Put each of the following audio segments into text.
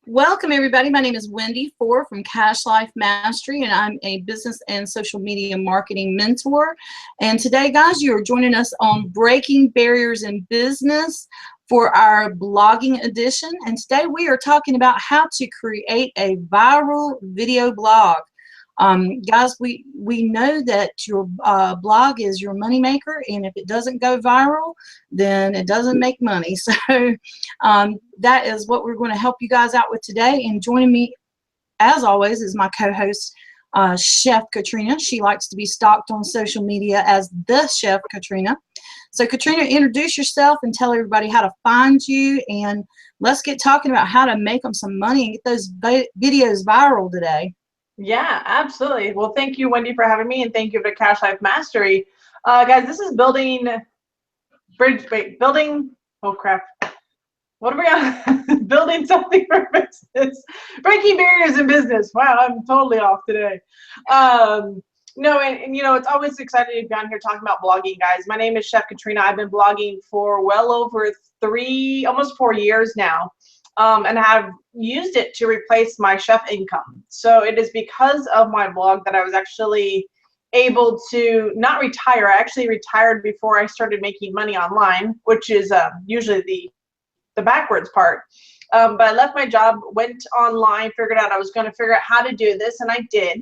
Welcome, everybody. My name is Wendy Ford from Cash Life Mastery, and I'm a business and social media marketing mentor. And today, guys, you are joining us on Breaking Barriers in Business for our blogging edition. And today we are talking about how to create a viral video blog. Guys, we know that your blog is your moneymaker, and if it doesn't go viral, then it doesn't make money. So that is what we're going to help you guys out with today. And joining me, as always, is my co-host, Chef Katrina. She likes to be stalked on social media as the Chef Katrina. So Katrina, introduce yourself and tell everybody how to find you, and let's get talking about how to make them some money and get those videos viral today. Yeah, absolutely. Well, thank you, Wendy, for having me, and thank you to Cash Life Mastery. Guys, this is building, oh crap. What are we on? Building something for business. Breaking barriers in business. Wow, I'm totally off today. No, and you know, it's always exciting to be on here talking about blogging, guys. My name is Chef Katrina. I've been blogging for well over almost 4 years now. And have used it to replace my chef income. So it is because of my blog that I was actually able to not retire. I actually retired before I started making money online, which is usually the backwards part. But I left my job, went online, figured out I was going to figure out how to do this, and I did.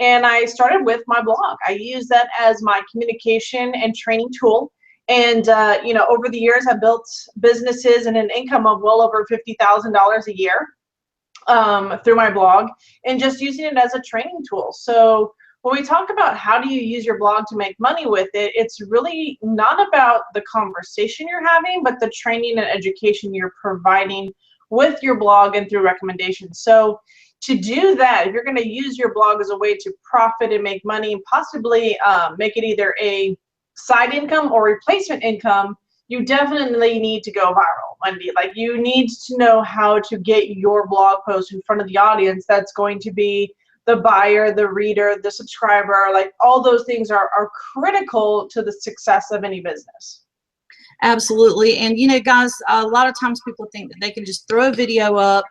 And I started with my blog. I use that as my communication and training tool. And, you know, over the years, I've built businesses and an income of well over $50,000 a year through my blog, and just using it as a training tool. So when we talk about how do you use your blog to make money with it, it's really not about the conversation you're having, but the training and education you're providing with your blog and through recommendations. So to do that, if you're going to use your blog as a way to profit and make money, and possibly make it either a side income or replacement income, you definitely need to go viral, Wendy. Like, you need to know how to get your blog post in front of the audience that's going to be the buyer, the reader, the subscriber. Like, all those things are critical to the success of any business. Absolutely. And you know, guys, a lot of times people think that they can just throw a video up,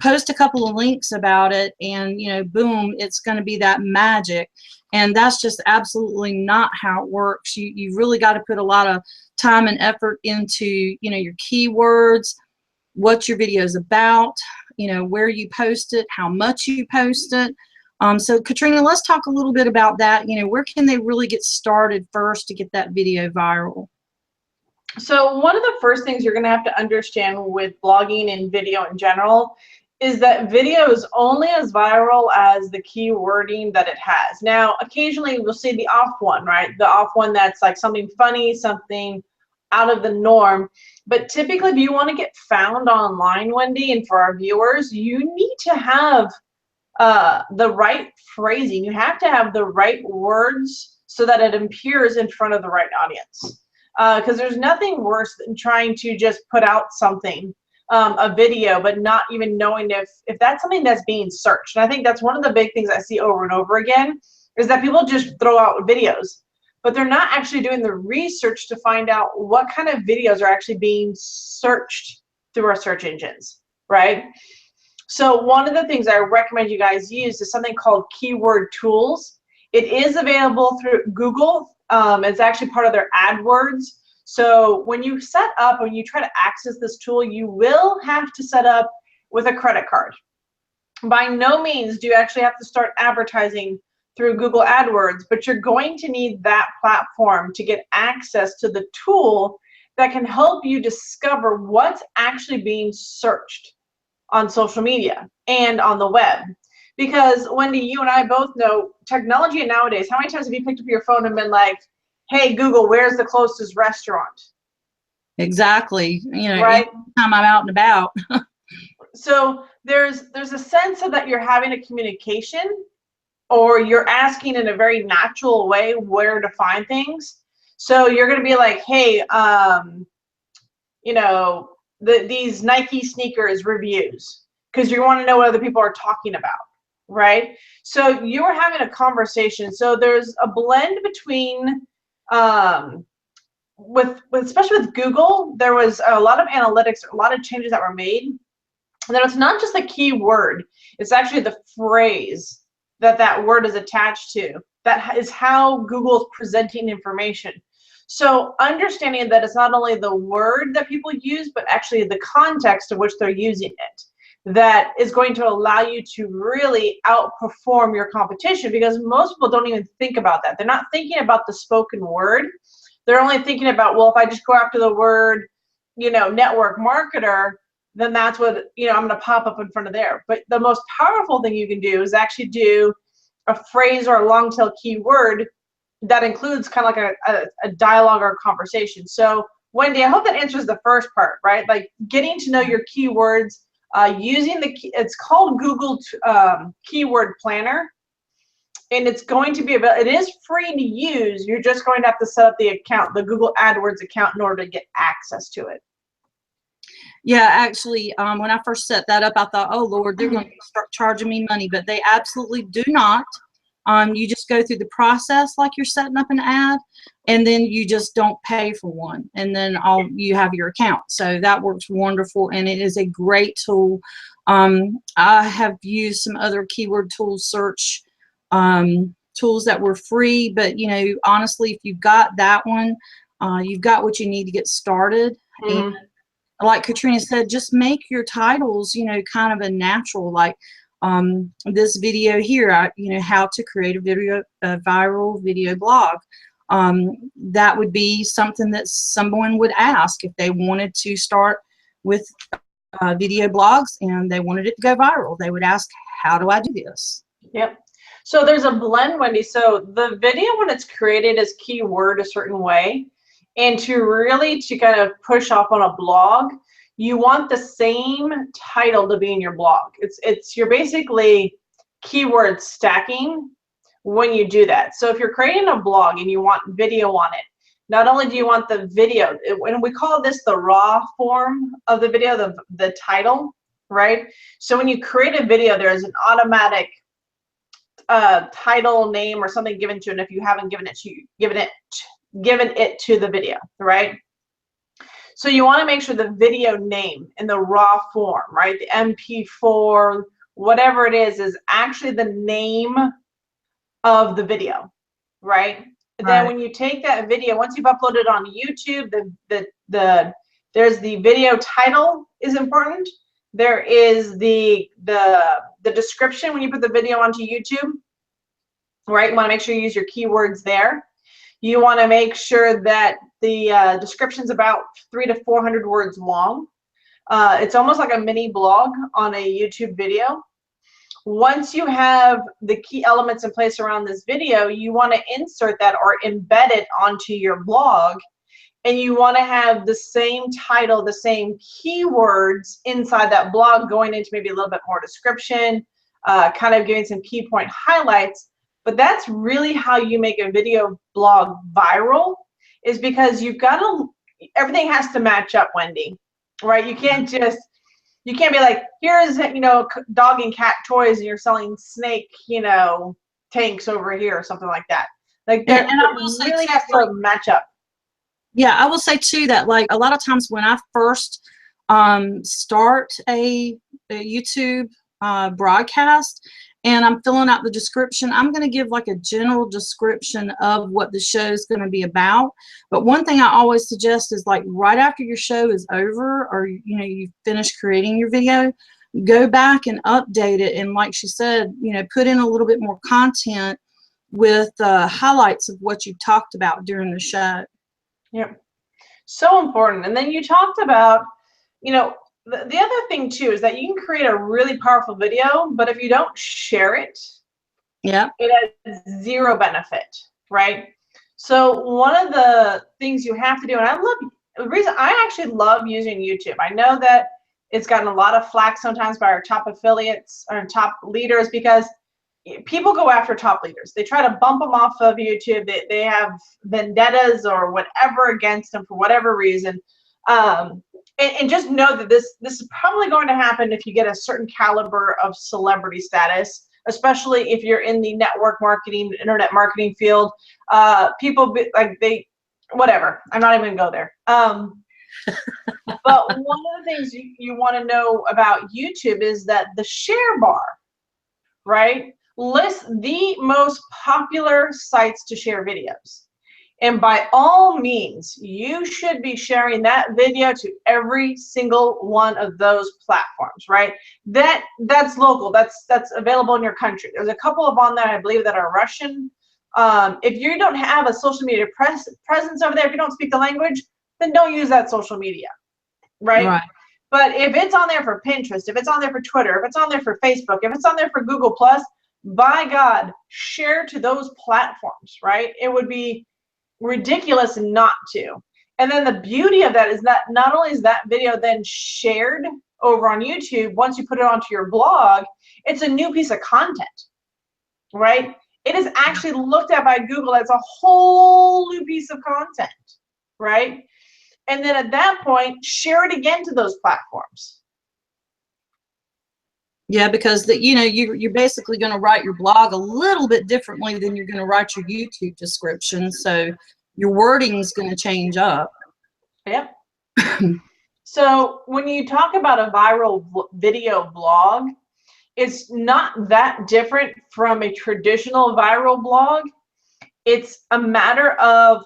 post a couple of links about it, and you know, boom, it's going to be that magic. And that's just absolutely not how it works. You really got to put a lot of time and effort into, you know, your keywords, what your video is about, you know, where you post it, how much you post it. So Katrina, let's talk a little bit about that. You know, where can they really get started first to get that video viral? So one of the first things you're going to have to understand with blogging and video in general is that video is only as viral as the keywording that it has. Now, occasionally we'll see the off one, right? The off one that's like something funny, something out of the norm. But typically, if you want to get found online, Wendy, and for our viewers, you need to have the right phrasing. You have to have the right words so that it appears in front of the right audience. Because there's nothing worse than trying to just put out something, a video, but not even knowing if that's something that's being searched. And I think that's one of the big things I see over and over again, is that people just throw out videos, but they're not actually doing the research to find out what kind of videos are actually being searched through our search engines, right? So one of the things I recommend you guys use is something called keyword tools. It is available through Google. It's actually part of their AdWords. So when you set up, when you try to access this tool, you will have to set up with a credit card. By no means do you actually have to start advertising through Google AdWords, but you're going to need that platform to get access to the tool that can help you discover what's actually being searched on social media and on the web. Because Wendy, you and I both know technology nowadays. How many times have you picked up your phone and been like, hey, Google, where's the closest restaurant? Exactly. You know, right? anytime I'm out and about. So there's a sense of that you're having a communication, or you're asking in a very natural way where to find things. So you're going to be like, hey, you know, these Nike sneakers reviews, because you want to know what other people are talking about, right? So you're having a conversation. So there's a blend between, especially with Google, there was a lot of analytics, a lot of changes that were made then it's not just the keyword, it's actually the phrase that that word is attached to. That is how Google is presenting information. So understanding that it's not only the word that people use, but actually the context of which they're using it, that is going to allow you to really outperform your competition, because most people don't even think about that. They're not thinking about the spoken word. They're only thinking about, well, if I just go after the word, network marketer, then that's what, I'm going to pop up in front of there. But the most powerful thing you can do is actually do a phrase or a long tail keyword that includes kind of like a dialogue or a conversation. So Wendy, I hope that answers the first part, right? Like getting to know your keywords, using it's called Google Keyword Planner, and it's going to be it is free to use. You're just going to have to set up the account, the Google AdWords account, in order to get access to it. Yeah, actually, when I first set that up, I thought, oh Lord, they're going to start charging me money, but they absolutely do not. You just go through the process like you're setting up an ad, and then you just don't pay for one, and then you have your account. So that works wonderful, and it is a great tool. I have used some other keyword tools, search tools that were free, but honestly, if you've got that one, you've got what you need to get started. Mm-hmm. And like Katrina said, just make your titles, kind of a natural, like this video here, how to create a viral video blog. That would be something that someone would ask if they wanted to start with video blogs and they wanted it to go viral. They would ask, how do I do this? Yep. So there's a blend, Wendy. So the video, when it's created, is keyword a certain way. And to kind of push off on a blog, you want the same title to be in your blog. You're basically keyword stacking when you do that. So if you're creating a blog and you want video on it, not only do you want the video, and we call this the raw form of the video, the title, right? So when you create a video, there's an automatic title, name, or something given to it. And if you haven't given it to the video, right? So you want to make sure the video name in the raw form, right? The MP4, whatever it is actually the name of the video, right? Then when you take that video, once you've uploaded on YouTube, there's the video title is important. There is the description when you put the video onto YouTube, right? You want to make sure you use your keywords there. You want to make sure that the description's about 300 to 400 words long. It's almost like a mini blog on a YouTube video. Once you have the key elements in place around this video, you want to insert that or embed it onto your blog, and you want to have the same title, the same keywords inside that blog, going into maybe a little bit more description, kind of giving some key point highlights. But that's really how you make a video blog viral, is because everything has to match up, Wendy, right? You can't be like, here's, dog and cat toys and you're selling snake, tanks over here or something like that. Like it really has to match up. Yeah, I will say too that like a lot of times when I first start a YouTube broadcast, and I'm filling out the description, I'm going to give like a general description of what the show is going to be about. But one thing I always suggest is, like, right after your show is over, or you finish creating your video, go back and update it, and like she said, put in a little bit more content with highlights of what you've talked about during the show. Yep, so important. And then you talked about, the other thing too is that you can create a really powerful video, but if you don't share it, yeah, it has zero benefit, right? So one of the things you have to do, and the reason I actually love using YouTube, I know that it's gotten a lot of flack sometimes by our top affiliates or top leaders, because people go after top leaders. They try to bump them off of YouTube. They have vendettas or whatever against them for whatever reason. And just know that this is probably going to happen if you get a certain caliber of celebrity status, especially if you're in the network marketing, internet marketing field. People whatever. I'm not even gonna go there. But one of the things you want to know about YouTube is that the share bar, right, lists the most popular sites to share videos. And by all means, you should be sharing that video to every single one of those platforms, right? That's local. That's available in your country. There's a couple of on there, I believe, that are Russian. If you don't have a social media presence over there, if you don't speak the language, then don't use that social media, right? Right. But if it's on there for Pinterest, if it's on there for Twitter, if it's on there for Facebook, if it's on there for Google Plus, by God, share to those platforms, right? It would be ridiculous not to. And then the beauty of that is that not only is that video then shared over on YouTube, once you put it onto your blog, it's a new piece of content, right? It is actually looked at by Google as a whole new piece of content, right? And then at that point, share it again to those platforms. Yeah, because you're basically going to write your blog a little bit differently than you're going to write your YouTube description. So your wording is going to change up. Yep. So when you talk about a viral video blog, it's not that different from a traditional viral blog. It's a matter of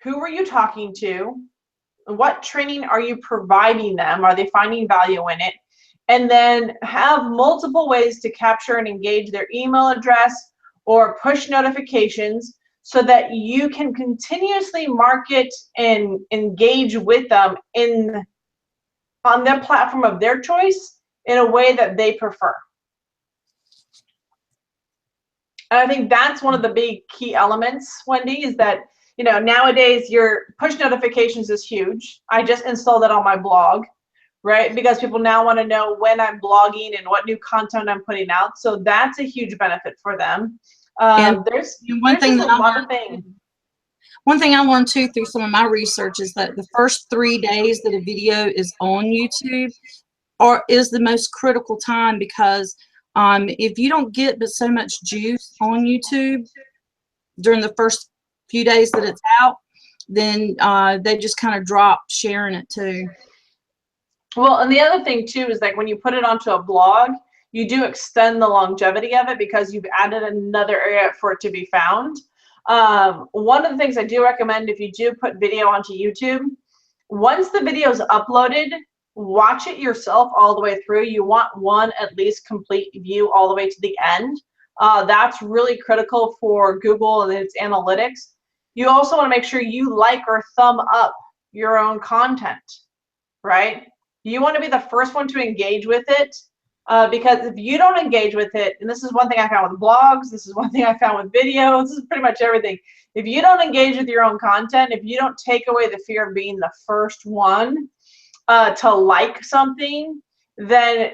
who are you talking to? What training are you providing them? Are they finding value in it? And then have multiple ways to capture and engage their email address or push notifications so that you can continuously market and engage with them on their platform of their choice in a way that they prefer. And I think that's one of the big key elements, Wendy, is that nowadays your push notifications is huge. I just installed it on my blog, right? Because people now want to know when I'm blogging and what new content I'm putting out. So that's a huge benefit for them. There's one thing a lot of things. One thing I learned too through some of my research is that the first 3 days that a video is on YouTube is the most critical time, because if you don't get but so much juice on YouTube during the first few days that it's out, then they just kind of drop sharing it too. Well, and the other thing too is like when you put it onto a blog, you do extend the longevity of it because you've added another area for it to be found. One of the things I do recommend, if you do put video onto YouTube, once the video is uploaded, watch it yourself all the way through. You want one at least complete view all the way to the end. That's really critical for Google and its analytics. You also want to make sure you like or thumb up your own content, right? You want to be the first one to engage with it, because if you don't engage with it, and this is one thing I found with blogs, this is one thing I found with videos, this is pretty much everything. If you don't engage with your own content, if you don't take away the fear of being the first one to like something, then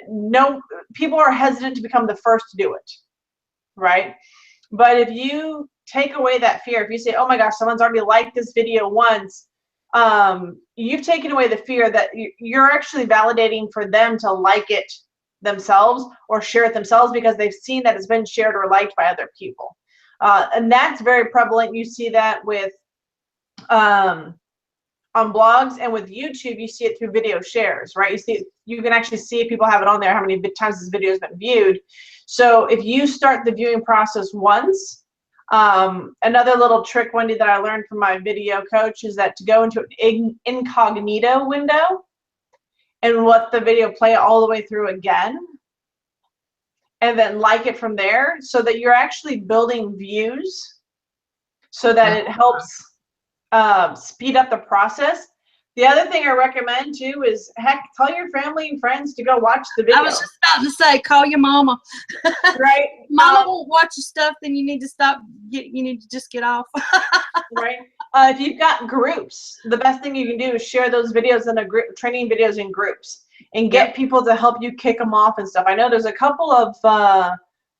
people are hesitant to become the first to do it, right? But if you take away that fear, if you say, oh my gosh, someone's already liked this video once, you've taken away the fear that you're actually validating for them to like it themselves or share it themselves because they've seen that it's been shared or liked by other people. And that's very prevalent. You see that with on blogs, and with YouTube, you see it through video shares, right? You can actually see if people have it on there, how many times this video has been viewed. So if you start the viewing process once, another little trick, Wendy, that I learned from my video coach is that to go into an incognito window and let the video play all the way through again, and then like it from there, so that you're actually building views, so that it helps speed up the process. The other thing I recommend too is, heck, tell your family and friends to go watch the video. I was just about to say, call your mama. Right. Mama won't watch your stuff, then you need to stop. You need to just get off. Right. If you've got groups, the best thing you can do is share those videos in a group, training videos in groups, and get people to help you kick them off and stuff. I know there's a couple of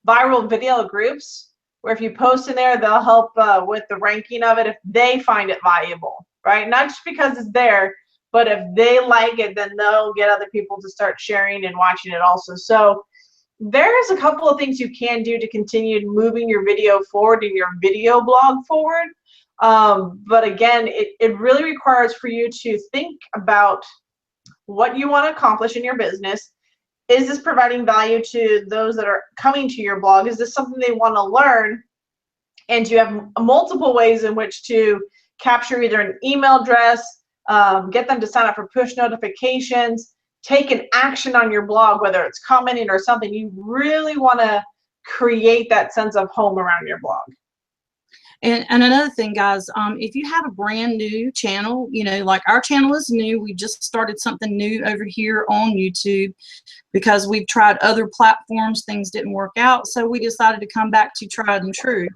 viral video groups where if you post in there, they'll help with the ranking of it if they find it valuable, right? Not just because it's there, but if they like it, then they'll get other people to start sharing and watching it also. So there's a couple of things you can do to continue moving your video forward and your video blog forward. But again, it really requires for you to think about what you want to accomplish in your business. Is this providing value to those that are coming to your blog? Is this something they want to learn? And you have multiple ways in which to capture either an email address, get them to sign up for push notifications, take an action on your blog, whether it's commenting or something. You really want to create that sense of home around your blog. And another thing, guys, if you have a brand new channel, you know, like our channel is new. We just started something new over here on YouTube because we've tried other platforms. Things didn't work out. So we decided to come back to tried and true.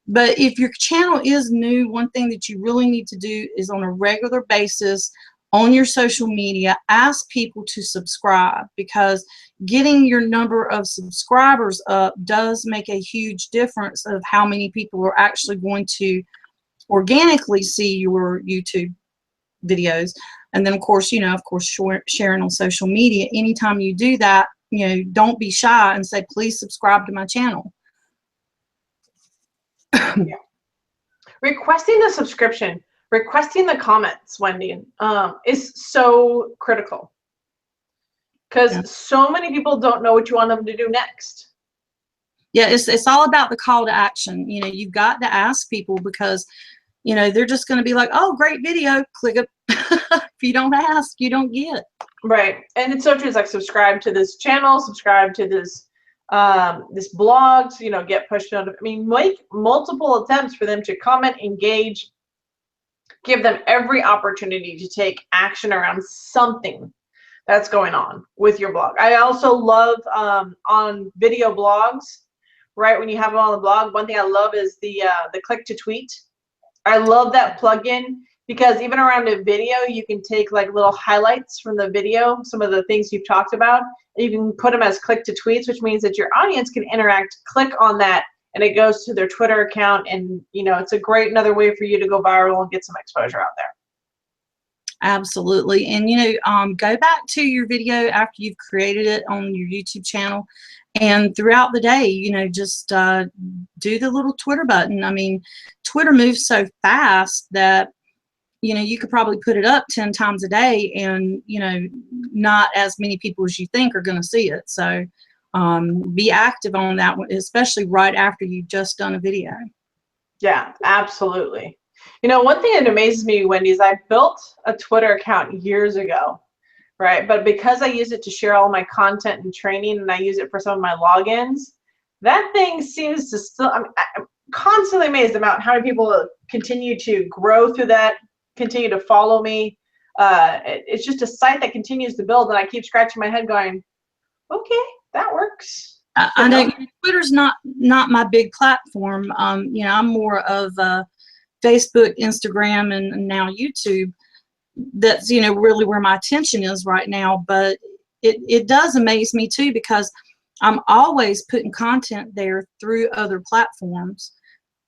But if your channel is new, one thing that you really need to do is on a regular basis on your social media, ask people to subscribe, because getting your number of subscribers up does make a huge difference of how many people are actually going to organically see your YouTube videos. And then of course, you know, sharing on social media. Anytime you do that, you know, don't be shy and say, please subscribe to my channel. Yeah. Requesting the subscription, requesting the comments, Wendy, is so critical, because so many people don't know what you want them to do next. Yeah, it's all about the call to action. You know, you've got to ask people, because, you know, they're just going to be like, oh, great video, click it. If you don't ask, you don't get. Right. And it's so true. It's like, subscribe to this channel, subscribe to this this blogs, you know, get push notifications. I mean, make multiple attempts for them to comment, engage, give them every opportunity to take action around something that's going on with your blog. I also love on video blogs, right? When you have them on the blog, one thing I love is the click to tweet. I love that plugin, because even around a video, you can take like little highlights from the video, some of the things you've talked about, and you can put them as click to tweets, which means that your audience can interact, click on that, and it goes to their Twitter account. And, you know, it's a great another way for you to go viral and get some exposure out there. Absolutely. And, you know, go back to your video after you've created it on your YouTube channel, and throughout the day, you know, just do the little Twitter button. I mean, Twitter moves so fast that, you know, you could probably put it up 10 times a day, and, you know, not as many people as you think are going to see it. So be active on that one, especially right after you've just done a video. Yeah, absolutely. You know, one thing that amazes me, Wendy, is I built a Twitter account years ago, right? But because I use it to share all my content and training, and I use it for some of my logins, that thing seems to still, I'm constantly amazed about how many people continue to grow through that, continue to follow me. It's just a site that continues to build, and I keep scratching my head going, okay, that works. I know Twitter's not my big platform. You know, I'm more of Facebook, Instagram, and now YouTube. That's, you know, really where my attention is right now. But it does amaze me too, because I'm always putting content there through other platforms.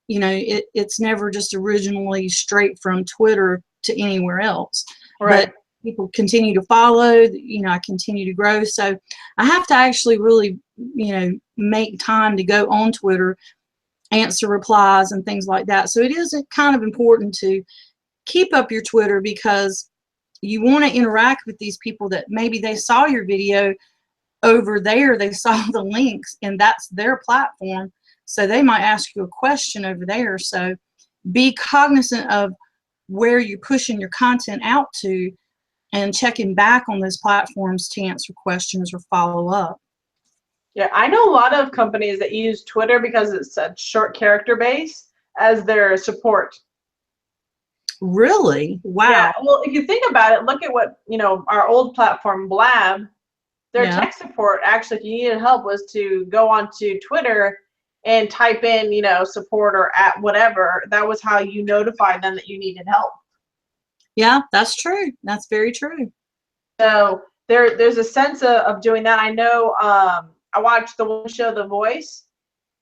You know, it's never just originally straight from Twitter to anywhere else. Right. But people continue to follow, you know, I continue to grow. So I have to actually really, you know, make time to go on Twitter, answer replies and things like that. So it is kind of important to keep up your Twitter, because you want to interact with these people that maybe they saw your video over there, they saw the links, and that's their platform. So they might ask you a question over there. So be cognizant of where you're pushing your content out to, and checking back on those platforms to answer questions or follow up. Yeah, I know a lot of companies that use Twitter because it's a short character base as their support. Really? Wow. Yeah, well, if you think about it, look at what, you know, our old platform, Blab, their tech support, actually, if you needed help, was to go onto Twitter and type in, you know, support or at whatever. That was how you notified them that you needed help. Yeah, that's true. That's very true. So there's a sense of doing that. I know I watched the one show, The Voice,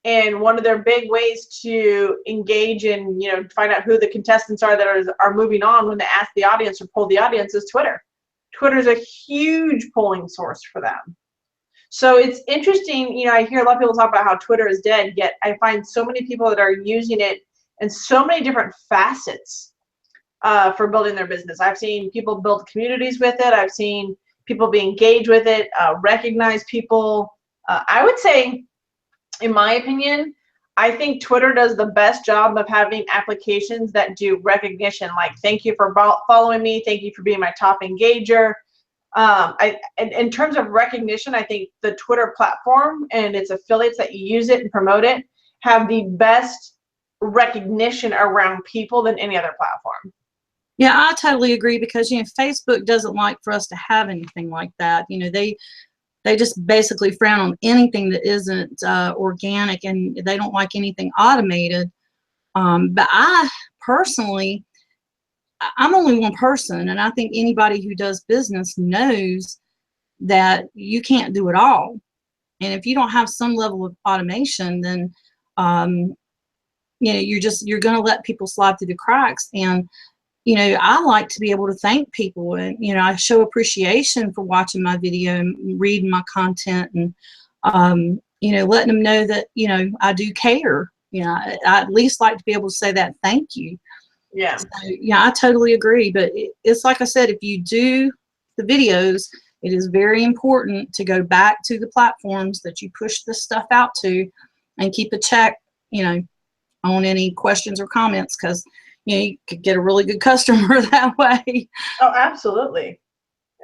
and one of their big ways to engage and, you know, find out who the contestants are that are moving on when they ask the audience or poll the audience is Twitter. Twitter's a huge polling source for them. So it's interesting, you know, I hear a lot of people talk about how Twitter is dead, yet I find so many people that are using it and so many different facets for building their business. I've seen people build communities with it. I've seen people be engaged with it, recognize people. I would say, in my opinion, I think Twitter does the best job of having applications that do recognition, like thank you for following me, thank you for being my top engager. In terms of recognition, I think the Twitter platform and its affiliates that use it and promote it have the best recognition around people than any other platform. Yeah, I totally agree, because Facebook doesn't like for us to have anything like that. They just basically frown on anything that isn't organic, and they don't like anything automated. But I personally, I'm only one person, and I think anybody who does business knows that you can't do it all. And if you don't have some level of automation, then you're going to let people slide through the cracks. And I like to be able to thank people, and I show appreciation for watching my video and reading my content, and letting them know that I do care. I at least like to be able to say that thank you. Yeah. So, yeah, I totally agree. But it's like I said, if you do the videos, it is very important to go back to the platforms that you push this stuff out to, and keep a check, on any questions or comments, because you could get a really good customer that way. Oh, absolutely.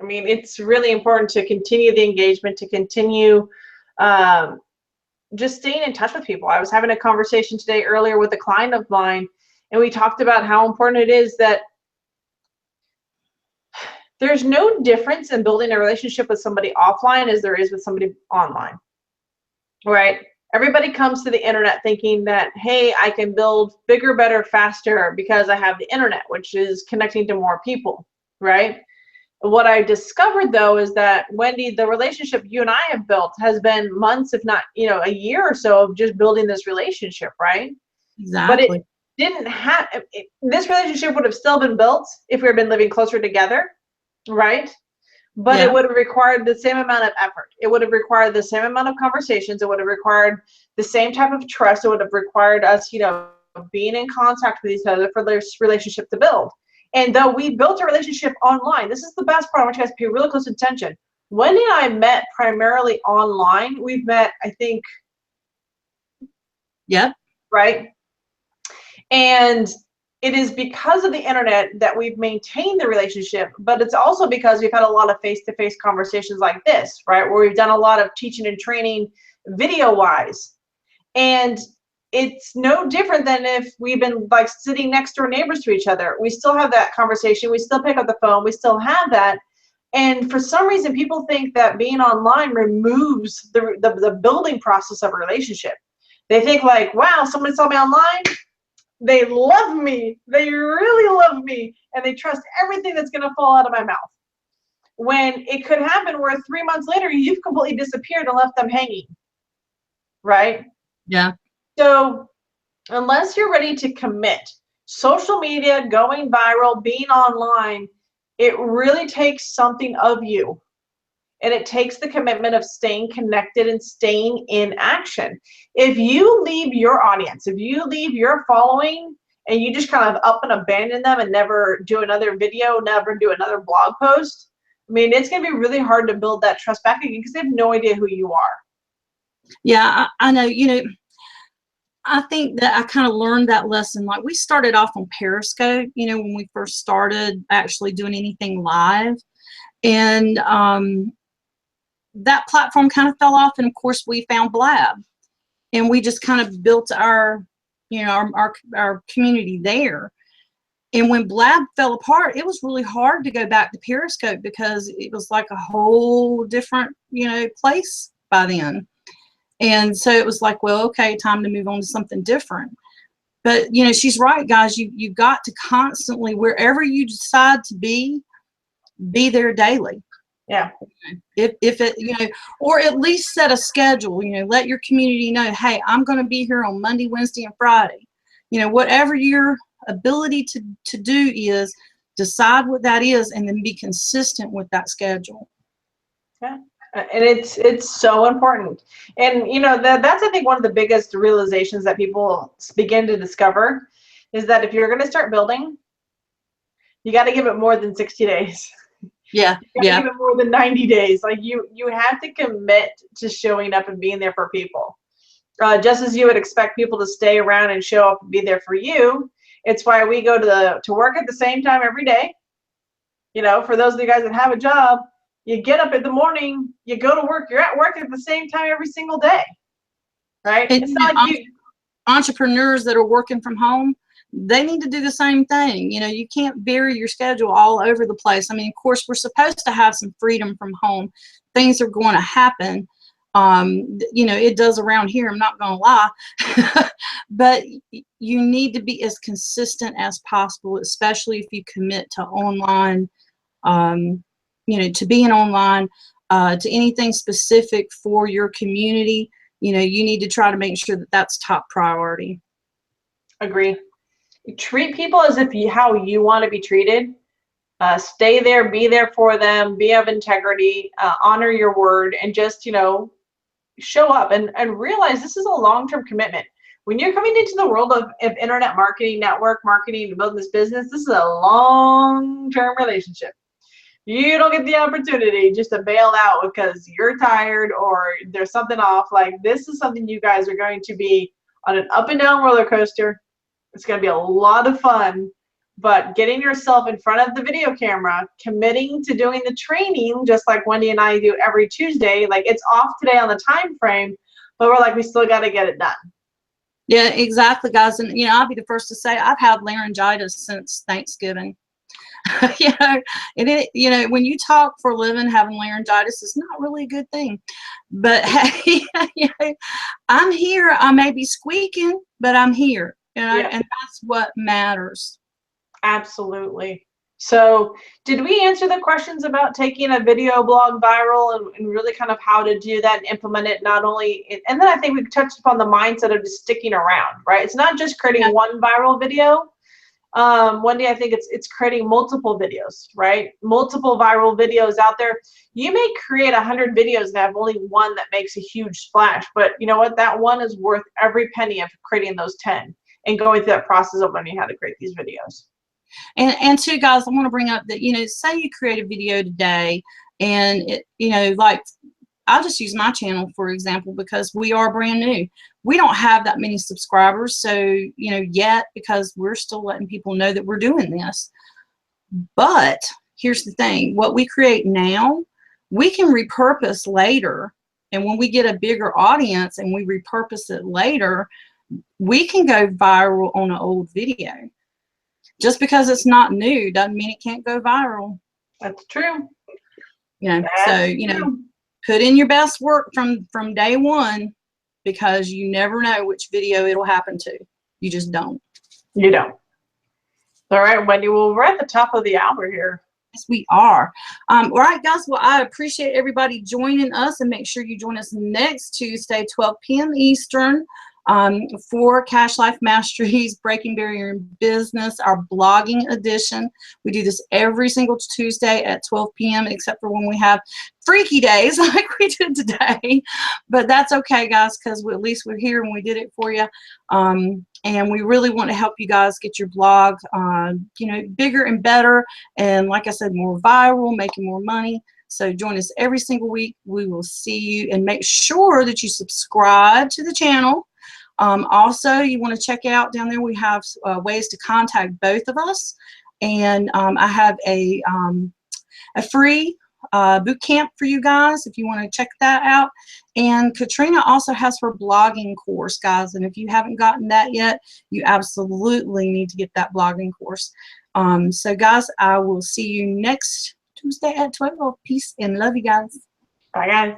I mean, it's really important to continue the engagement, to continue just staying in touch with people. I was having a conversation today earlier with a client of mine, and we talked about how important it is that there's no difference in building a relationship with somebody offline as there is with somebody online, right? Everybody comes to the internet thinking that, hey, I can build bigger, better, faster because I have the internet, which is connecting to more people, right? What I discovered, though, is that, Wendy, the relationship you and I have built has been months, if not, a year or so of just building this relationship, right? Exactly. But it didn't have, this relationship would have still been built if we had been living closer together, right? But it would have required the same amount of effort. It would have required the same amount of conversations. It would have required the same type of trust. It would have required us, being in contact with each other for this relationship to build. And though we built a relationship online, this is the best part. I want you guys to pay really close attention. Wendy and I met primarily online. We've met, I think. Yep. Right. And it is because of the internet that we've maintained the relationship, but it's also because we've had a lot of face-to-face conversations like this, right? Where we've done a lot of teaching and training video-wise. And it's no different than if we've been like sitting next door neighbors to each other. We still have that conversation. We still pick up the phone. We still have that. And for some reason, people think that being online removes the building process of a relationship. They think like, wow, somebody saw me online. They love me. They really love me. And they trust everything that's going to fall out of my mouth. When it could happen where 3 months later, you've completely disappeared and left them hanging. Right? Yeah. So unless you're ready to commit, social media, going viral, being online, it really takes something of you. And it takes the commitment of staying connected and staying in action. If you leave your audience, if you leave your following and you just kind of up and abandon them and never do another video, never do another blog post, I mean, it's going to be really hard to build that trust back again because they have no idea who you are. Yeah, I know. I think that I kind of learned that lesson. Like, we started off on Periscope, when we first started actually doing anything live. And that platform kind of fell off, and of course we found Blab, and we just kind of built our our community there. And when Blab fell apart, it was really hard to go back to Periscope because it was like a whole different place by then. And so it was like, well, okay, time to move on to something different. But she's right, guys. You've got to constantly, wherever you decide to be there daily. Yeah. If it, or at least set a schedule, let your community know, hey, I'm going to be here on Monday, Wednesday, and Friday. Whatever your ability to do is, decide what that is and then be consistent with that schedule. Yeah. And it's so important. And that's, I think, one of the biggest realizations that people begin to discover is that if you're going to start building, you got to give it more than 60 days. Yeah, You got to give it more than 90 days. Like you have to commit to showing up and being there for people. Just as you would expect people to stay around and show up and be there for you, it's why we go to work at the same time every day. You know, for those of you guys that have a job, you get up in the morning, you go to work, you're at work at the same time every single day, right? and It's not like you. entrepreneurs that are working from home, they need to do the same thing. You know, you can't vary your schedule all over the place. I mean, of course, we're supposed to have some freedom from home. Things are going to happen. You know, it does around here, I'm not going to lie. But you need to be as consistent as possible, especially if you commit to online, you know, to being online, to anything specific for your community. You know, you need to try to make sure that that's top priority. Agree. You treat people as if how you want to be treated. Stay there, be there for them, be of integrity, honor your word, and just, you know, show up and realize this is a long-term commitment. When you're coming into the world of internet marketing, network marketing, building this business, this is a long-term relationship. You don't get the opportunity just to bail out because you're tired or there's something off. Like, this is something you guys are going to be on an up and down roller coaster. It's going to be a lot of fun, but getting yourself in front of the video camera, committing to doing the training, just like Wendy and I do every Tuesday. Like, it's off today on the time frame, but we're like, we still got to get it done. Yeah, exactly, guys. And, you know, I'll be the first to say I've had laryngitis since Thanksgiving. You know, and it, you know, when you talk for a living, having laryngitis is not really a good thing. But hey, you know, I'm here. I may be squeaking, but I'm here. You know, Yeah. and that's what matters. Absolutely. So did we answer the questions about taking a video blog viral and really kind of how to do that and implement it not only, and then I think we touched upon the mindset of just sticking around, right? It's not just creating one viral video. Wendy, I think it's creating multiple videos, right? Multiple viral videos out there. You may create 100 videos and have only one that makes a huge splash, but you know what? That one is worth every penny of creating those 10 and going through that process of learning how to create these videos. And too, guys, I want to bring up that, you know, say you create a video today and it, you know, like, I'll just use my channel for example, because we are brand new. We don't have that many subscribers, so, you know, yet, because we're still letting people know that we're doing this. But here's the thing, what we create now, we can repurpose later. And when we get a bigger audience and we repurpose it later, we can go viral on an old video. Just because it's not new doesn't mean it can't go viral. That's true. You know, so, you know, put in your best work from day one, because you never know which video it'll happen to. You just don't. You don't. All right, Wendy, well, we're at the top of the hour here. Yes, we are. All right, guys, well, I appreciate everybody joining us, and make sure you join us next Tuesday, 12 p.m. Eastern, for Cash Life Mastery's Breaking Barrier in Business, our blogging edition. We do this every single Tuesday at 12 p.m. except for when we have freaky days like we did today. But that's okay, guys, because at least we're here and we did it for you. And we really want to help you guys get your blog, you know, bigger and better. And like I said, more viral, making more money. So join us every single week. We will see you, and make sure that you subscribe to the channel. Also, you want to check out down there, we have ways to contact both of us. And I have a free boot camp for you guys if you want to check that out. And Katrina also has her blogging course, guys. And if you haven't gotten that yet, you absolutely need to get that blogging course. So guys, I will see you next Tuesday at 12. Peace and love you guys. Bye, guys.